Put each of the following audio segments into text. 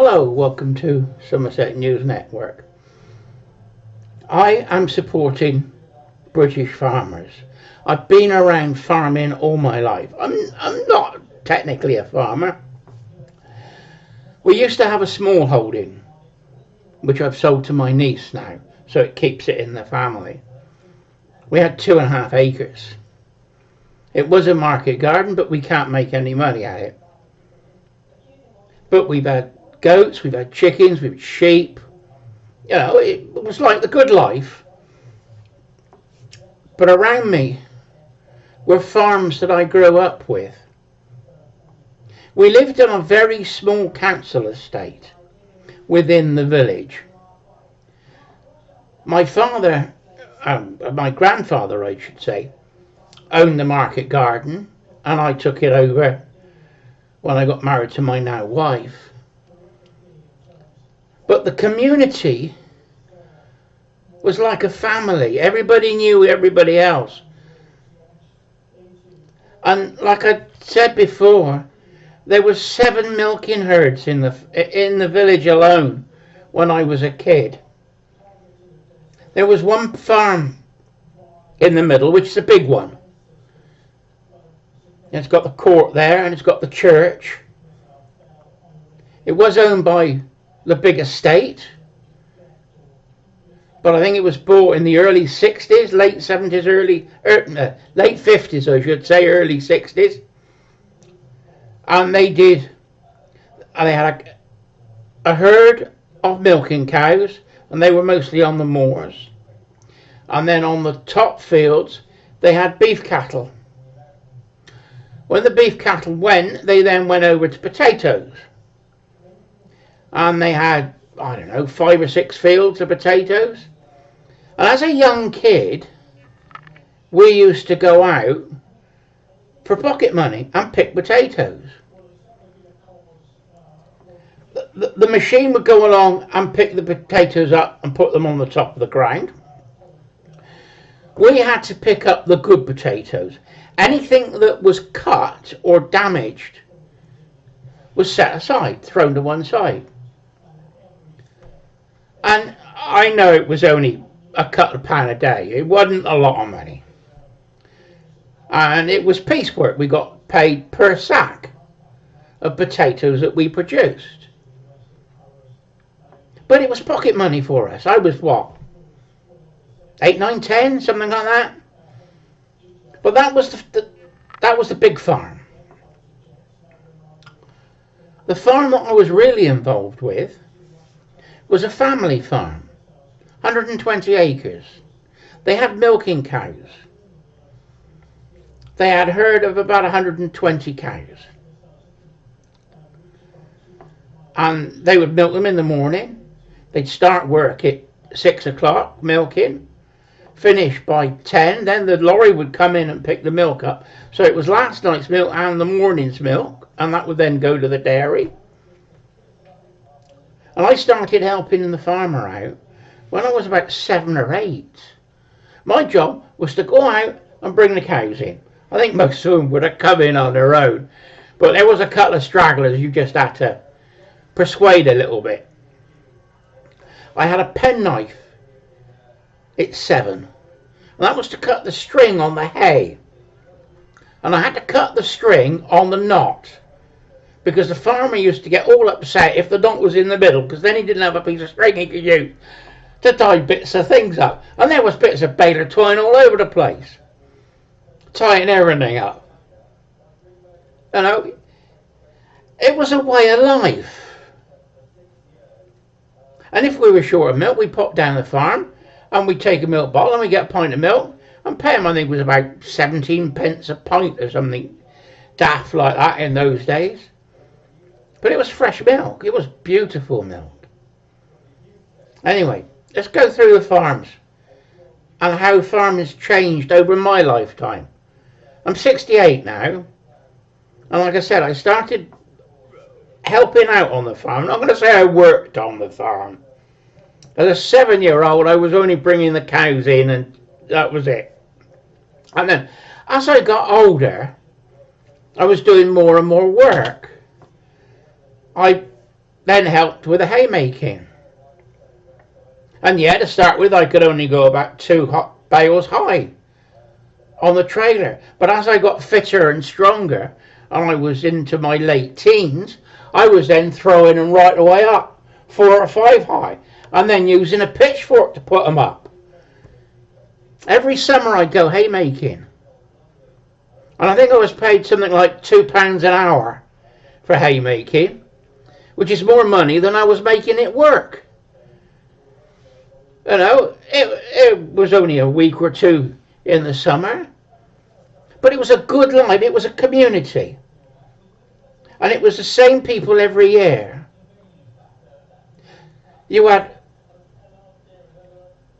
Hello, welcome to Somerset News Network. I am supporting British farmers. I've been around farming all my life. I'm not technically a farmer. We used to have a small holding, which I've sold to my niece now, so it keeps it in the family. We had 2.5 acres. It was a market garden, but we can't make any money at it. But we've had goats, we've had chickens, we've had sheep. You know, it was like the good life. But around me were farms that I grew up with. We lived on a very small council estate within the village. My grandfather, I should say, owned the market garden, and I took it over when I got married to my now wife. But the community was like a family. Everybody knew everybody else. And like I said before, there were 7 milking herds in the village alone when I was a kid. There was one farm in the middle, which is a big one. It's got the court there, and it's got the church. It was owned by the big estate, but I think it was bought in the early 60s, late 70s, late 50s, I should say, early 60s. And they had a herd of milking cows, and they were mostly on the moors. And then on the top fields, they had beef cattle. When the beef cattle went, they then went over to potatoes. And they had, 5 or 6 fields of potatoes. And as a young kid, we used to go out for pocket money and pick potatoes. The machine would go along and pick the potatoes up and put them on the top of the ground. We had to pick up the good potatoes. Anything that was cut or damaged was set aside, thrown to one side. And I know it was only a couple of pound a day. It wasn't a lot of money. And it was piecework. We got paid per sack of potatoes that we produced. But it was pocket money for us. I was what? 8, 9, 10, something like that. But that was the big farm. The farm that I was really involved with was a family farm, 120 acres. They had milking cows. They had a herd of about 120 cows. And they would milk them in the morning. They'd start work at 6 o'clock, milking. Finish by 10, then the lorry would come in and pick the milk up. So it was last night's milk and the morning's milk, and that would then go to the dairy. And I started helping the farmer out when I was about 7 or 8. My job was to go out and bring the cows in. I think most of them would have come in on their own, but there was a couple of stragglers you just had to persuade a little bit. I had a penknife at 7, and that was to cut the string on the hay. And I had to cut the string on the knot, because the farmer used to get all upset if the knot was in the middle, because then he didn't have a piece of string he could use to tie bits of things up. And there was bits of baler twine all over the place, tying everything up. You know, it was a way of life. And if we were short of milk, we popped down the farm and we'd take a milk bottle and we'd get a pint of milk and pay them. I think it was about 17 pence a pint or something daft like that in those days. But it was fresh milk. It was beautiful milk. Anyway, let's go through the farms and how farming's changed over my lifetime. I'm 68 now, and like I said, I started helping out on the farm. I'm not going to say I worked on the farm. As a 7-year-old, I was only bringing the cows in, and that was it. And then, as I got older, I was doing more and more work. I then helped with the haymaking. And yeah, to start with, I could only go about 2 bales high on the trailer. But as I got fitter and stronger, and I was into my late teens, I was then throwing them right away up, 4 or 5 high, and then using a pitchfork to put them up. Every summer I'd go haymaking. And I think I was paid something like £2 an hour for haymaking, which is more money than I was making it work. You know, it was only a week or two in the summer, but it was a good life. It was a community, and it was the same people every year. You had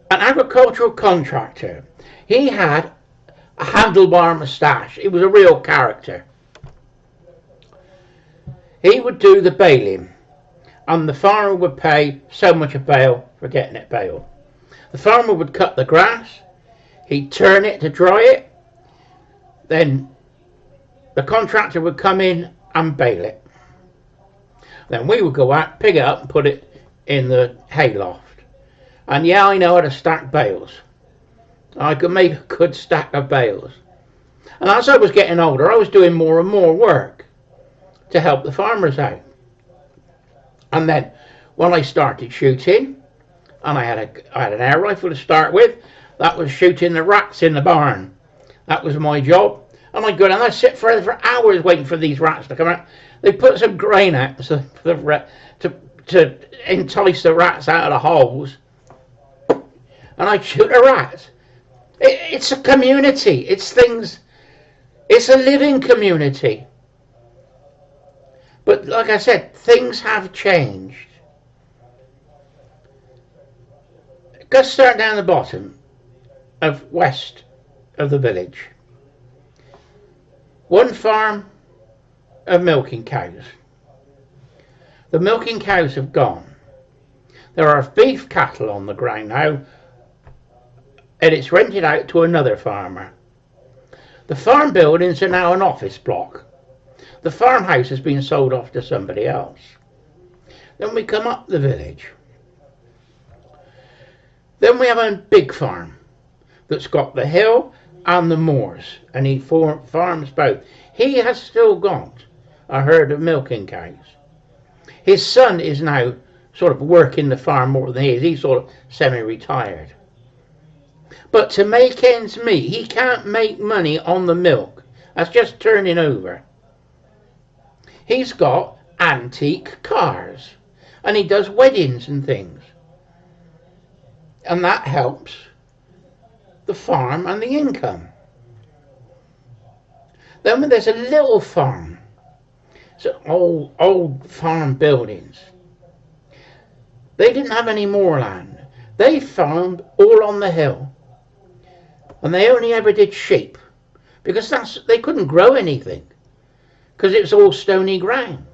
an agricultural contractor. He had a handlebar moustache. He was a real character. He would do the baling, and the farmer would pay so much a bale for getting it baled. The farmer would cut the grass, he'd turn it to dry it, then the contractor would come in and bale it. Then we would go out, pick it up and put it in the hayloft. And yeah, I know how to stack bales. I could make a good stack of bales. And as I was getting older, I was doing more and more work to help the farmers out. And then when I started shooting, and I had an air rifle to start with, that was shooting the rats in the barn. That was my job. And I'd go down, I'd sit for hours waiting for these rats to come out. They put some grain out to entice the rats out of the holes. And I'd shoot the rats. It's a community. It's a living community. But like I said, things have changed. Go start down the bottom of west of the village. One farm of milking cows. The milking cows have gone. There are beef cattle on the ground now, and it's rented out to another farmer. The farm buildings are now an office block. The farmhouse has been sold off to somebody else. Then we come up the village. Then we have a big farm that's got the hill and the moors, and he farms both. He has still got a herd of milking cows. His son is now sort of working the farm more than he is. He's sort of semi-retired. But to make ends meet, he can't make money on the milk. That's just turning over. He's got antique cars, and he does weddings and things. And that helps the farm and the income. Then there's a little farm. So old farm buildings. They didn't have any more land. They farmed all on the hill. And they only ever did sheep. Because they couldn't grow anything. Because it was all stony ground.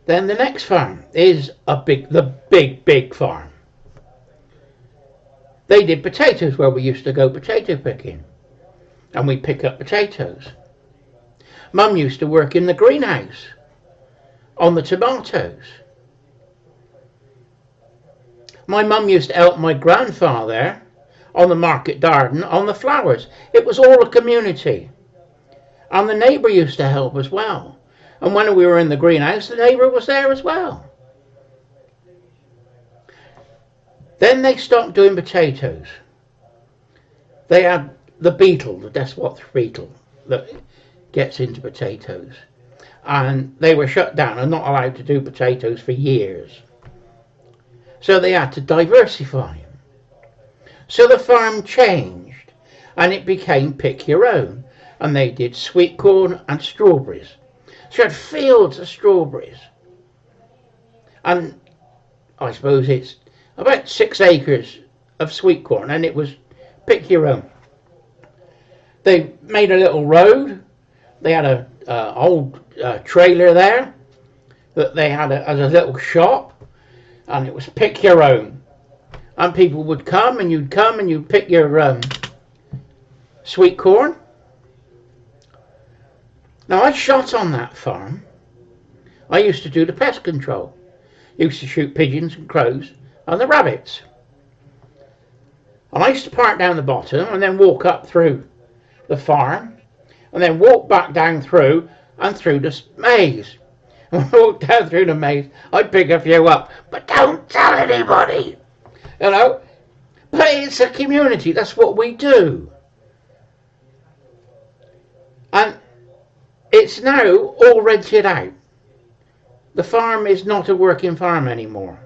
Then the next farm is the big farm. They did potatoes where we used to go potato picking. And we pick up potatoes. Mum used to work in the greenhouse on the tomatoes. My mum used to help my grandfather on the market garden on the flowers. It was all a community. And the neighbour used to help as well. And when we were in the greenhouse, the neighbour was there as well. Then they stopped doing potatoes. They had the beetle, the Despots beetle, that gets into potatoes. And they were shut down and not allowed to do potatoes for years. So they had to diversify them. So the farm changed and it became pick your own. And they did sweet corn and strawberries. So you had fields of strawberries. And I suppose it's about 6 acres of sweet corn, and it was pick your own. They made a little road. They had an old trailer there that they had as a little shop, and it was pick your own. And people would come and you'd pick your sweet corn. Now, I shot on that farm. I used to do the pest control. Used to shoot pigeons and crows and the rabbits. And I used to park down the bottom and then walk up through the farm and then walk back down through and through the maze. And when I walked down through the maze, I'd pick a few up, but don't tell anybody, you know. But it's a community, that's what we do. And it's now all rented out. The farm is not a working farm anymore.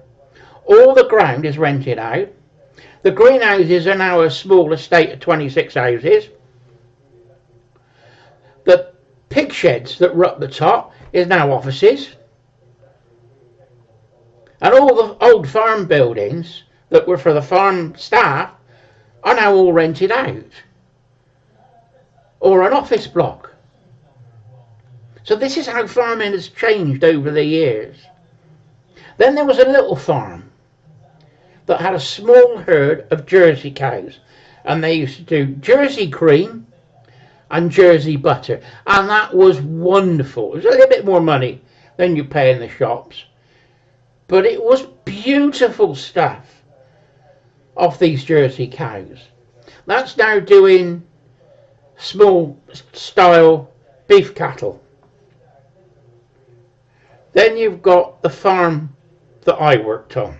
All the ground is rented out. The greenhouses are now a small estate of 26 houses. The pig sheds that were up the top is now offices. And all the old farm buildings that were for the farm staff are now all rented out. Or an office block. So this is how farming has changed over the years. Then there was a little farm that had a small herd of Jersey cows, and they used to do Jersey cream and Jersey butter, and that was wonderful. It was a little bit more money than you pay in the shops, but it was beautiful stuff off these Jersey cows. That's now doing small style beef cattle. Then you've got the farm that I worked on.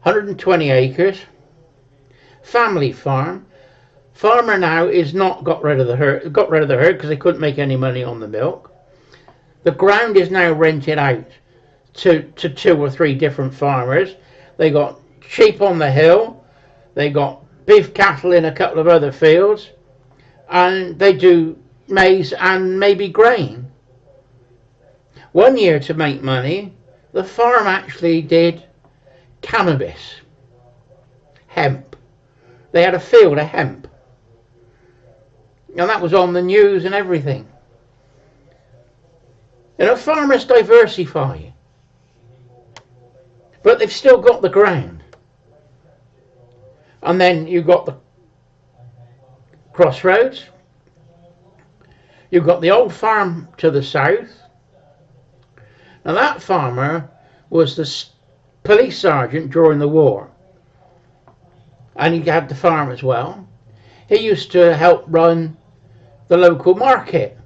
120 acres, family farm. Farmer now is not got rid of the herd because they couldn't make any money on the milk. The ground is now rented out to 2 or 3 different farmers. They got sheep on the hill, they got beef cattle in a couple of other fields, and they do maize and maybe grain. One year, to make money, the farm actually did cannabis, hemp. They had a field of hemp. And that was on the news and everything. You know, farmers diversify. But they've still got the ground. And then you've got the crossroads. You've got the old farm to the south. Now that farmer was the police sergeant during the war. And he had the farm as well. He used to help run the local market,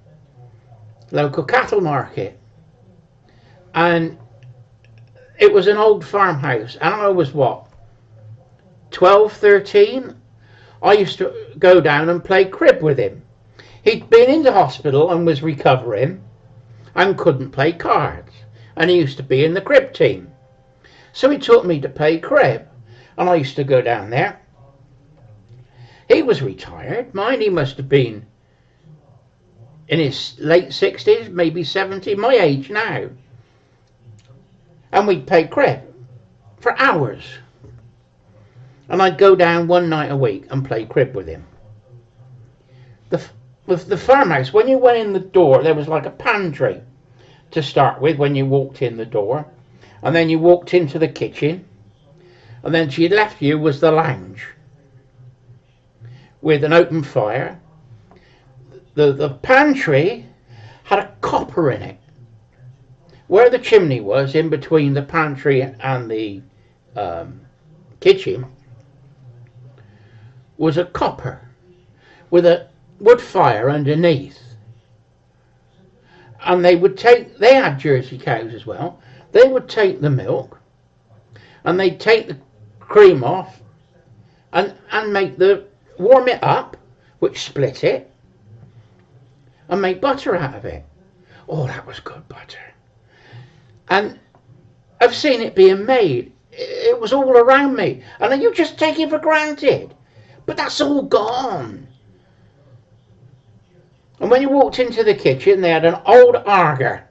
local cattle market. And it was an old farmhouse. And I was what, 12, 13? I used to go down and play crib with him. He'd been in the hospital and was recovering and couldn't play cards. And he used to be in the crib team. So he taught me to play crib. And I used to go down there. He was retired. Mind, he must have been in his late 60s, maybe 70, my age now. And we'd play crib for hours. And I'd go down one night a week and play crib with him. With the farmhouse, when you went in the door, there was like a pantry to start with when you walked in the door. And then you walked into the kitchen. And then to your left you was the lounge with an open fire. The pantry had a copper in it. Where the chimney was, in between the pantry and the kitchen, was a copper with a wood fire underneath. And they had Jersey cows as well. They would take the milk and they'd take the cream off and warm it up, which split it, and make butter out of it. Oh, that was good butter. And I've seen it being made. It was all around me. And then you just take it for granted. But that's all gone. And when you walked into the kitchen, they had an old Arger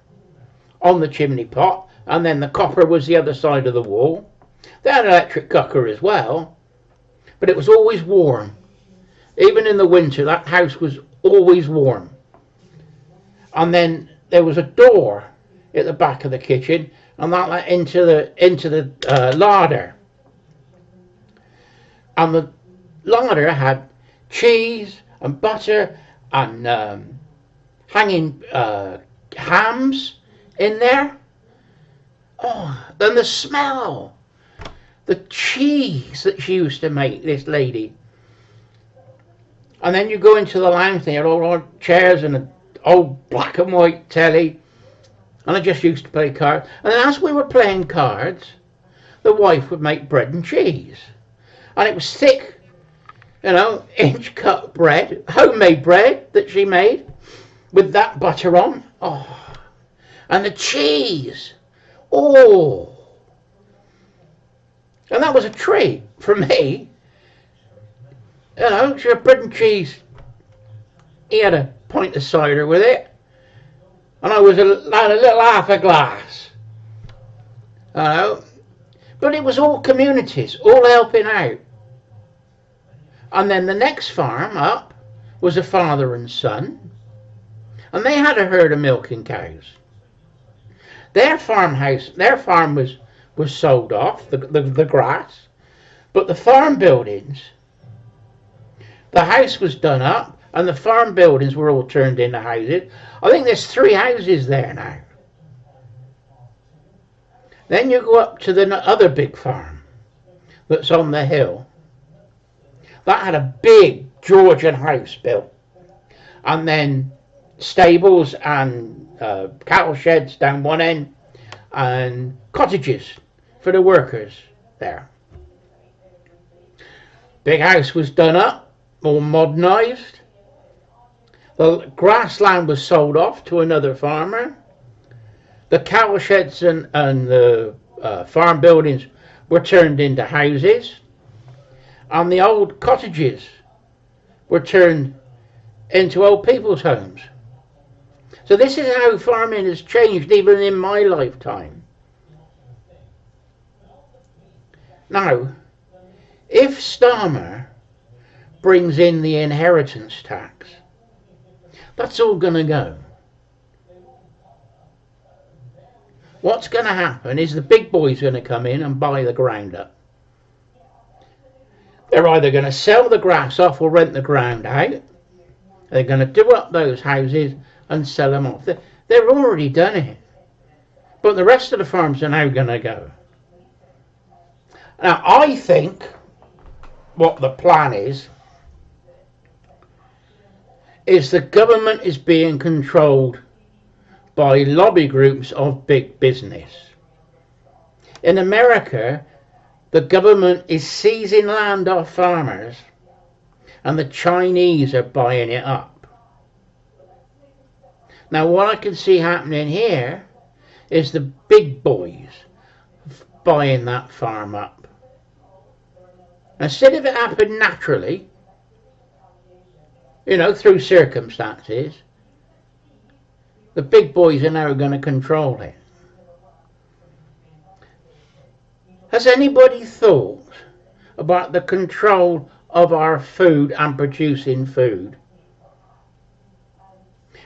on the chimney pot, and then the copper was the other side of the wall. They had an electric cooker as well, but it was always warm. Even in the winter, that house was always warm. And then there was a door at the back of the kitchen, and that led into the larder. And the larder had cheese and butter and hanging hams in there. Oh, then the smell, the cheese that she used to make, this lady. And then you go into the lounge, they had all chairs and an old black and white telly. And I just used to play cards. And then as we were playing cards, the wife would make bread and cheese. And it was thick, inch cut bread, homemade bread that she made with that butter on. Oh, and the cheese. Oh. And that was a treat for me. She had bread and cheese. He had a pint of cider with it. And I had a little half a glass. But it was all communities, all helping out. And then the next farm up was a father and son. And they had a herd of milking cows. Their farm was sold off, the grass. But the farm buildings, the house was done up and the farm buildings were all turned into houses. I think there's 3 houses there now. Then you go up to the other big farm that's on the hill. That had a big Georgian house built. And then stables and cattle sheds down one end and cottages for the workers there. Big house was done up, all modernised. The grassland was sold off to another farmer. The cattle sheds and the farm buildings were turned into houses. And the old cottages were turned into old people's homes. So this is how farming has changed even in my lifetime. Now, if Starmer brings in the inheritance tax, that's all going to go. What's going to happen is the big boys are going to come in and buy the ground up. They're either going to sell the grass off or rent the ground out. They're going to do up those houses and sell them off. They've already done it. But the rest of the farms are now going to go. Now, I think what the plan is the government is being controlled by lobby groups of big business. In America, the government is seizing land off farmers and the Chinese are buying it up. Now what I can see happening here is the big boys buying that farm up. Instead of it happening naturally, through circumstances, the big boys are now going to control it. Has anybody thought about the control of our food and producing food?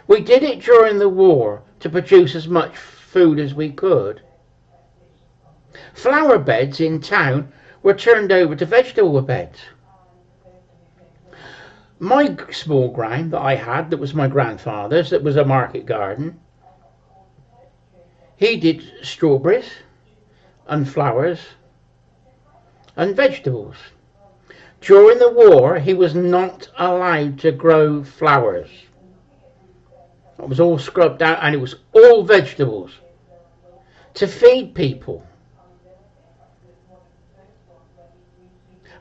We did it during the war to produce as much food as we could. Flower beds in town were turned over to vegetable beds. My small ground that I had, that was my grandfather's, that was a market garden, he did strawberries and flowers and vegetables. During the war, he was not allowed to grow flowers. It was all scrubbed out and it was all vegetables to feed people.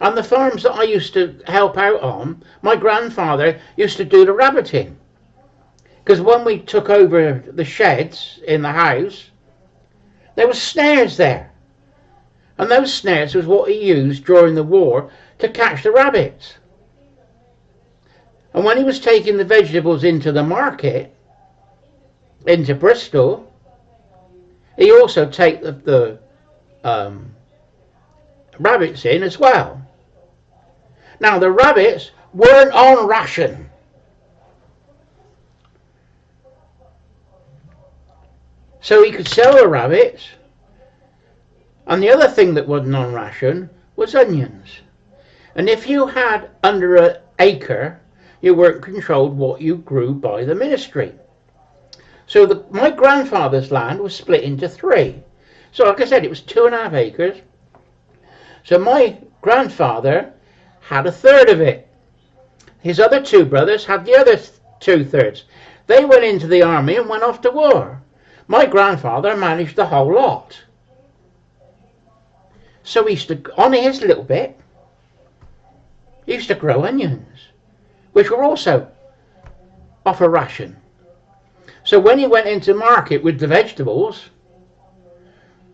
And the farms that I used to help out on, my grandfather used to do the rabbiting. Because when we took over the sheds in the house, there were snares there. And those snares was what he used during the war to catch the rabbits. And when he was taking the vegetables into the market, into Bristol, he also take the rabbits in as well. Now the rabbits weren't on ration. So he could sell the rabbits. And the other thing that wasn't on ration was onions. And if you had under an acre, You weren't controlled what you grew by the ministry. So my grandfather's land was split into 3. So like I said, it was 2.5 acres. So my grandfather had 1/3 of it. His other 2 brothers had the other 2/3. They went into the army and went off to war. My grandfather managed the whole lot. So he used to, on his little bit, he used to grow onions, which were also off a ration. So when he went into market with the vegetables,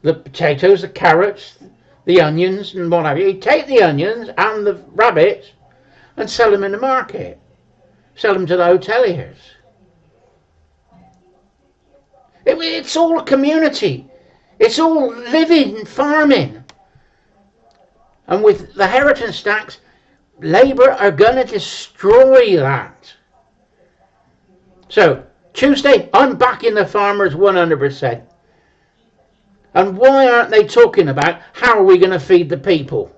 the potatoes, the carrots, the onions and what have you, he'd take the onions and the rabbits and sell them in the market. Sell them to the hoteliers. It's all a community. It's all living farming. And with the inheritance tax, Labour are going to destroy that. So, Tuesday, I'm backing the farmers 100%. And why aren't they talking about how are we going to feed the people?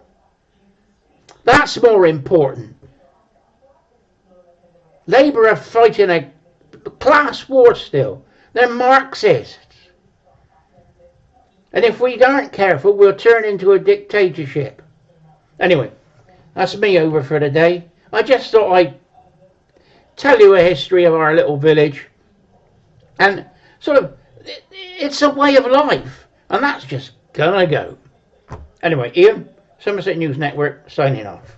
That's more important. Labour are fighting a class war still. They're Marxists. And if we aren't careful, we'll turn into a dictatorship. Anyway, that's me over for today. I just thought I'd tell you a history of our little village. And sort of, it's a way of life. And that's just gonna go. Anyway, Ian, Somerset News Network, signing off.